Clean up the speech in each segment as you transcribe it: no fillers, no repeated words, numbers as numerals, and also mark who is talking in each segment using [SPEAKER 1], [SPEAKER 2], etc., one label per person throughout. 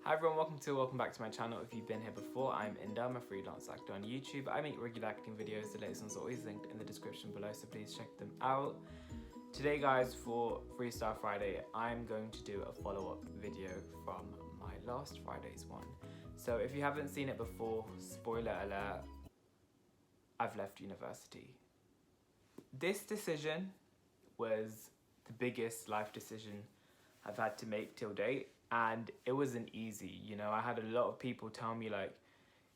[SPEAKER 1] Hi everyone, welcome back to my channel. If you've been here before, I'm Inder, I'm a freelance actor on YouTube. I make regular acting videos, the latest ones are always linked in the description below, so please check them out. Today guys, for Freestyle Friday, I'm going to do a follow-up video from my last Friday's one. So if you haven't seen it before, spoiler alert, I've left university. This decision was the biggest life decision I've had to make till date. And it wasn't easy, you know. I had a lot of people tell me like,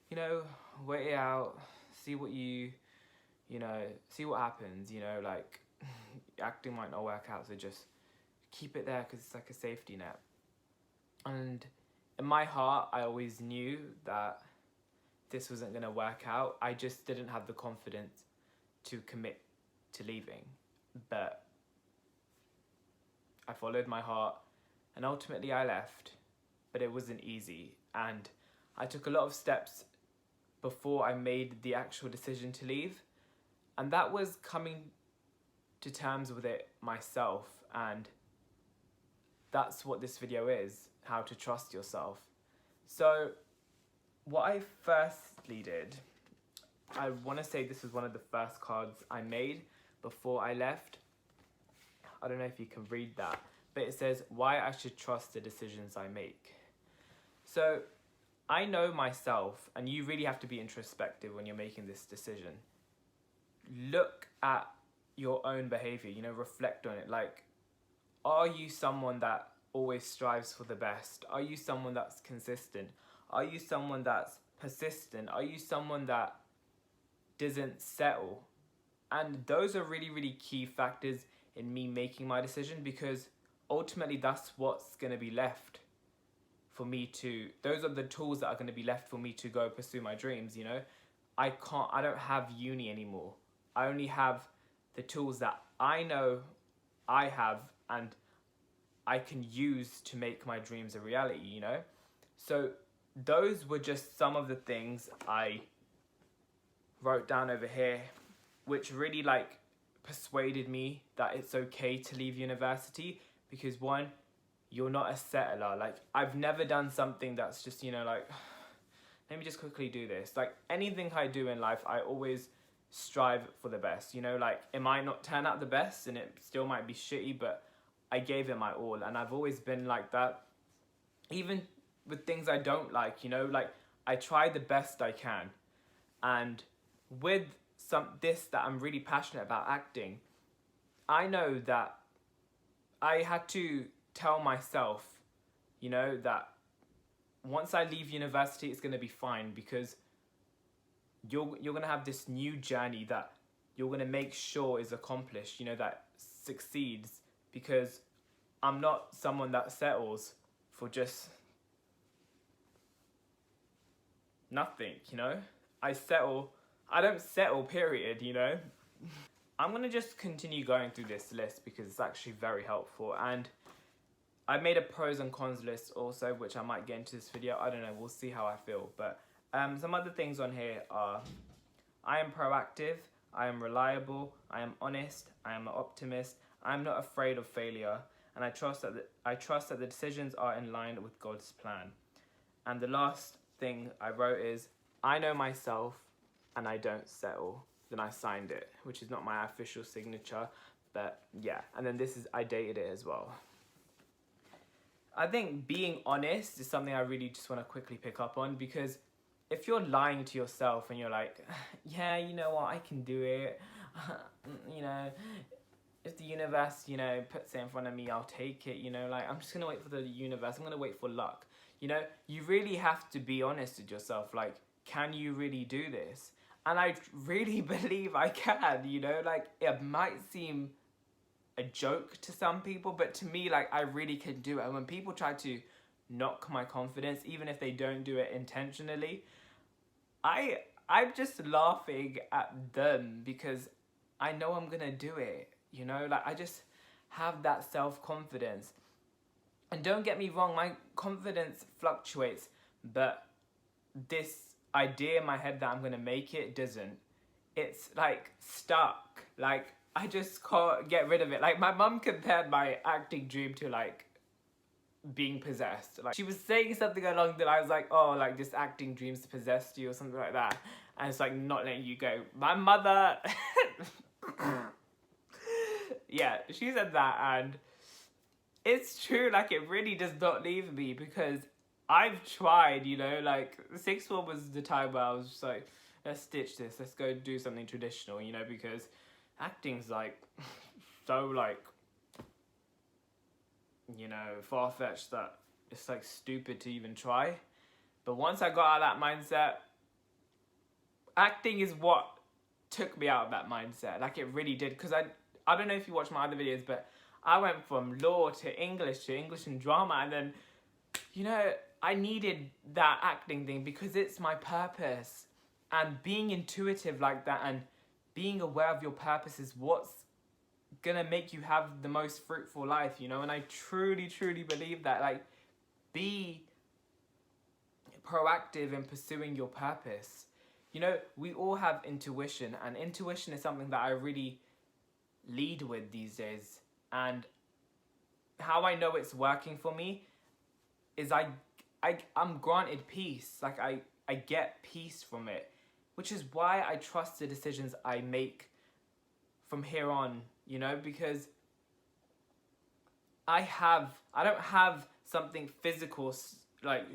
[SPEAKER 1] you know, wait it out, see what see what happens, you know, like acting might not work out, so just keep it there because it's like a safety net. And in my heart, I always knew that this wasn't gonna work out. I just didn't have the confidence to commit to leaving. But I followed my heart. And ultimately I left, but it wasn't easy. And I took a lot of steps before I made the actual decision to leave. And that was coming to terms with it myself. And that's what this video is, how to trust yourself. So what I firstly did, I want to say this was one of the first cards I made before I left. I don't know if you can read that. But it says why I should trust the decisions I make. So I know myself, and you really have to be introspective when you're making this decision. Look at your own behavior, you know, reflect on it. Like, are you someone that always strives for the best? Are you someone that's consistent? Are you someone that's persistent? Are you someone that doesn't settle? And those are really, really key factors in me making my decision, because ultimately that's what's going to be left for me to, those are the tools that are going to be left for me to go pursue my dreams, you know. I don't have uni anymore. I only have the tools that I know I have and I can use to make my dreams a reality, you know. So those were just some of the things I wrote down over here, which really like persuaded me that it's okay to leave university. Because one, you're not a settler. Like, I've never done something that's just, you know, like, let me just quickly do this. Like, anything I do in life, I always strive for the best. You know, like, it might not turn out the best and it still might be shitty, but I gave it my all. And I've always been like that. Even with things I don't like, you know, like, I try the best I can. And with this that I'm really passionate about, acting, I know that I had to tell myself, you know, that once I leave university, it's going to be fine, because you're going to have this new journey that you're going to make sure is accomplished, you know, that succeeds, because I'm not someone that settles for just nothing, you know. I don't settle, period, you know. I'm going to just continue going through this list because it's actually very helpful. And I made a pros and cons list also, which I might get into this video. I don't know, we'll see how I feel. But some other things on here are, I am proactive, I am reliable, I am honest, I am an optimist, I am not afraid of failure, and I trust that the decisions are in line with God's plan. And the last thing I wrote is, I know myself and I don't settle. Then I signed it, which is not my official signature, but yeah. And then I dated it as well. I think being honest is something I really just want to quickly pick up on, because if you're lying to yourself and you're like, yeah, you know what, I can do it, you know, if the universe, you know, puts it in front of me, I'll take it, you know, like, I'm just going to wait for the universe, I'm going to wait for luck. You know, you really have to be honest with yourself, like, can you really do this? And I really believe I can, you know, like, it might seem a joke to some people, but to me, like, I really can do it. And when people try to knock my confidence, even if they don't do it intentionally, I'm just laughing at them, because I know I'm gonna do it, you know, like, I just have that self-confidence. And don't get me wrong, my confidence fluctuates, but this idea in my head that I'm gonna make it doesn't. It's like stuck. Like, I just can't get rid of it. Like, my mum compared my acting dream to like being possessed. Like, she was saying something along the lines like, oh, like, just acting dreams possessed you or something like that, and it's like not letting you go. My mother yeah, she said that, and it's true. Like, it really does not leave me, because I've tried, you know, like, sixth form was the time where I was just like, let's ditch this, let's go do something traditional, you know, because acting's like so, like, you know, far-fetched that it's like stupid to even try. But once I got out of that mindset, acting is what took me out of that mindset. Like, it really did, because I don't know if you watch my other videos, but I went from law to English and drama, and then, you know, I needed that acting thing because it's my purpose. And being intuitive like that and being aware of your purpose is what's gonna make you have the most fruitful life, you know. And I truly, truly believe that. Like, be proactive in pursuing your purpose. You know, we all have intuition, and intuition is something that I really lead with these days. And how I know it's working for me is I'm granted peace. Like, I get peace from it, which is why I trust the decisions I make from here on, you know, because I don't have something physical like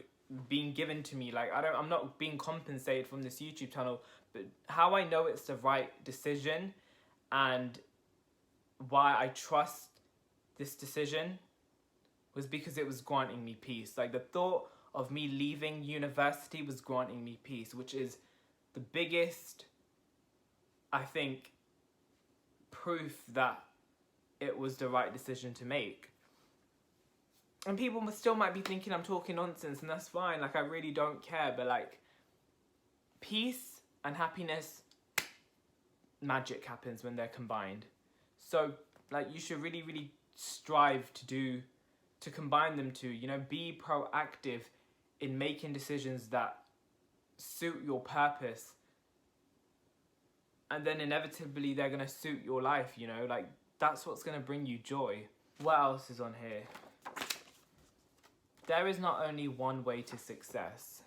[SPEAKER 1] being given to me. Like, I'm not being compensated from this YouTube channel, but how I know it's the right decision and why I trust this decision was because it was granting me peace. Like, the thought of me leaving university was granting me peace, which is the biggest, I think, proof that it was the right decision to make. And people still might be thinking I'm talking nonsense, and that's fine. Like, I really don't care. But, like, peace and happiness, magic happens when they're combined. So, like, you should really, really strive to combine them two. You know, be proactive in making decisions that suit your purpose, and then inevitably they're gonna suit your life, you know. Like, that's what's gonna bring you joy. What else is on here? There is not only one way to success.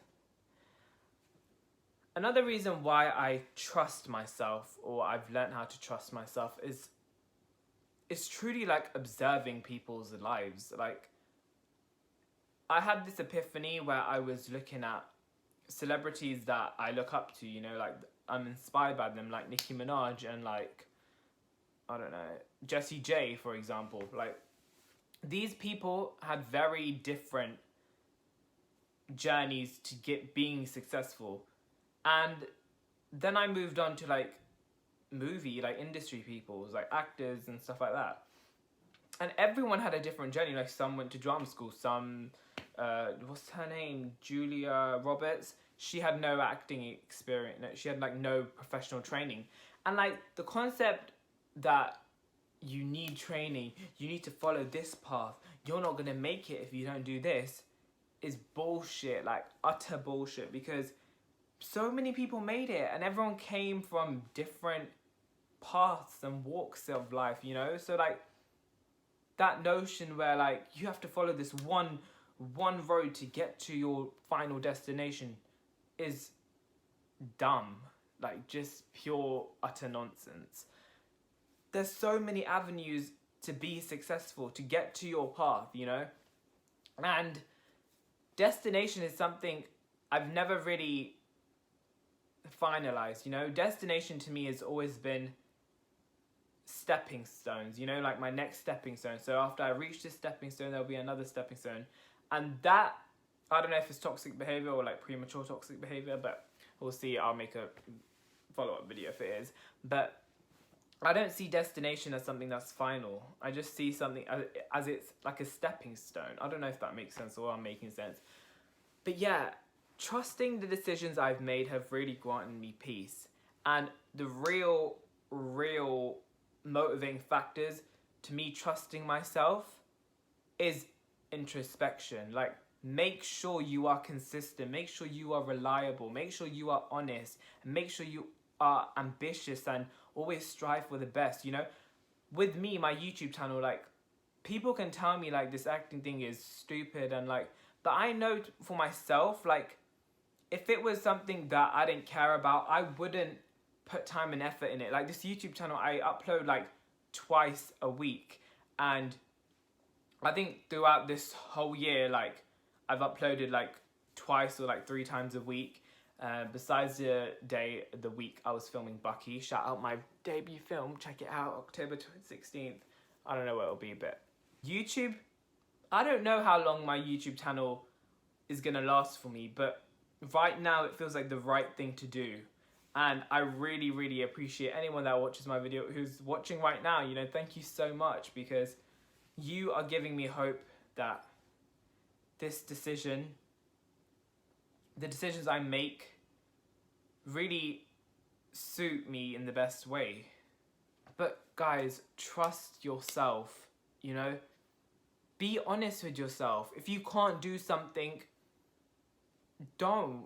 [SPEAKER 1] Another reason why I trust myself, or I've learned how to trust myself, is it's truly like observing people's lives. Like, I had this epiphany where I was looking at celebrities that I look up to, you know, like, I'm inspired by them, like Nicki Minaj and, like, I don't know, Jessie J, for example. Like, these people had very different journeys to being successful. And then I moved on to, like, industry people, like actors and stuff like that. And everyone had a different journey. Like, some went to drama school, some, what's her name? Julia Roberts. She had no acting experience. She had, like, no professional training. And, like, the concept that you need training, you need to follow this path, you're not going to make it if you don't do this, is bullshit. Like, utter bullshit. Because so many people made it, and everyone came from different paths and walks of life, you know. So, like, that notion where, like, you have to follow this one road to get to your final destination is dumb. Like, just pure utter nonsense. There's so many avenues to be successful, to get to your path, you know. And destination is something I've never really finalized, you know. Destination to me has always been stepping stones, you know, like my next stepping stone. So after I reach this stepping stone, there'll be another stepping stone. And that, I don't know if it's toxic behavior or, like, premature toxic behavior, but we'll see. I'll make a follow-up video if it is. But I don't see destination as something that's final. I just see something as it's like a stepping stone. I don't know if that makes sense or I'm making sense. But yeah, trusting the decisions I've made have really granted me peace. And the real motivating factors to me trusting myself is introspection. Like, make sure you are consistent, make sure you are reliable, make sure you are honest, and make sure you are ambitious and always strive for the best, you know. With me, my YouTube channel, like, people can tell me like this acting thing is stupid and like, but I know for myself, like, if it was something that I didn't care about, I wouldn't put time and effort in it. Like this YouTube channel, I upload like twice a week, and I think throughout this whole year, like I've uploaded like twice or like 3 times a week. Besides the week I was filming Bucky. Shout out my debut film, check it out, October 16th. I don't know what it'll be, but YouTube, I don't know how long my YouTube channel is gonna last for me, but right now it feels like the right thing to do. And I really, really appreciate anyone that watches my video, who's watching right now, you know, thank you so much, because you are giving me hope that this decision, the decisions I make, really suit me in the best way. But guys, trust yourself, you know? Be honest with yourself. If you can't do something, don't.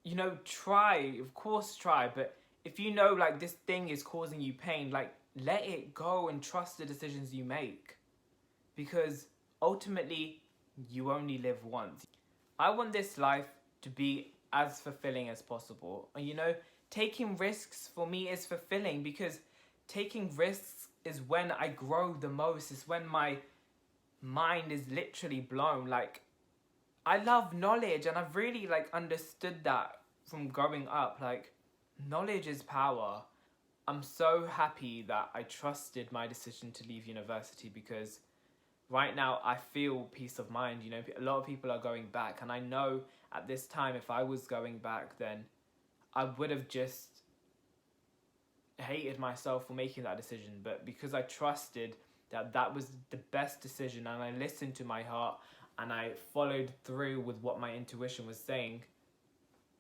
[SPEAKER 1] You know, try, of course try, but if you know like this thing is causing you pain, like let it go and trust the decisions you make. Because ultimately, you only live once. I want this life to be as fulfilling as possible. And you know, taking risks for me is fulfilling, because taking risks is when I grow the most. It's when my mind is literally blown. Like, I love knowledge, and I've really like understood that from growing up. Like, knowledge is power. I'm so happy that I trusted my decision to leave university, because right now I feel peace of mind. You know, a lot of people are going back, and I know at this time if I was going back, then I would have just hated myself for making that decision. But because I trusted that that was the best decision, and I listened to my heart, and I followed through with what my intuition was saying,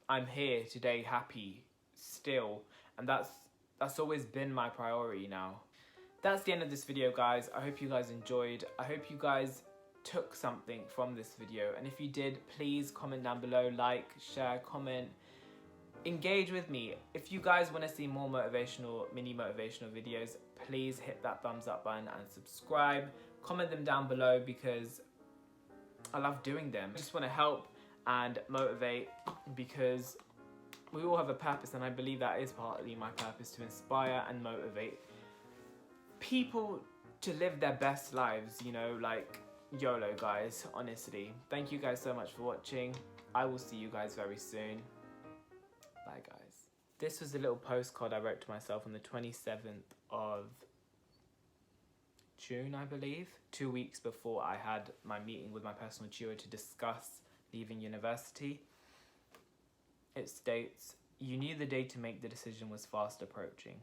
[SPEAKER 1] I'm here today, happy still. And that's always been my priority now. That's the end of this video, guys. I hope you guys enjoyed. I hope you guys took something from this video. And if you did, please comment down below, like, share, comment, engage with me. If you guys want to see more motivational, mini motivational videos, please hit that thumbs up button and subscribe. Comment them down below, because I love doing them. I just want to help and motivate, because we all have a purpose, and I believe that is partly my purpose, to inspire and motivate people to live their best lives, you know, like YOLO, guys, honestly. Thank you guys so much for watching. I will see you guys very soon. Bye, guys. This was a little postcard I wrote to myself on the 27th of June, I believe, 2 weeks before I had my meeting with my personal tutor to discuss leaving university. It states, "You knew the day to make the decision was fast approaching.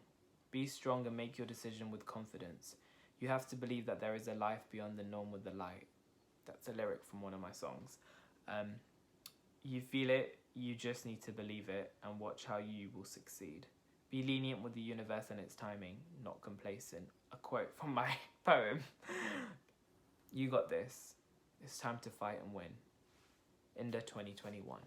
[SPEAKER 1] Be strong and make your decision with confidence. You have to believe that there is a life beyond the norm with the light." That's a lyric from one of my songs. You feel it, you just need to believe it, and watch how you will succeed. Be lenient with the universe and its timing, not complacent. A quote from my poem. You got this. It's time to fight and win. Ender 2021.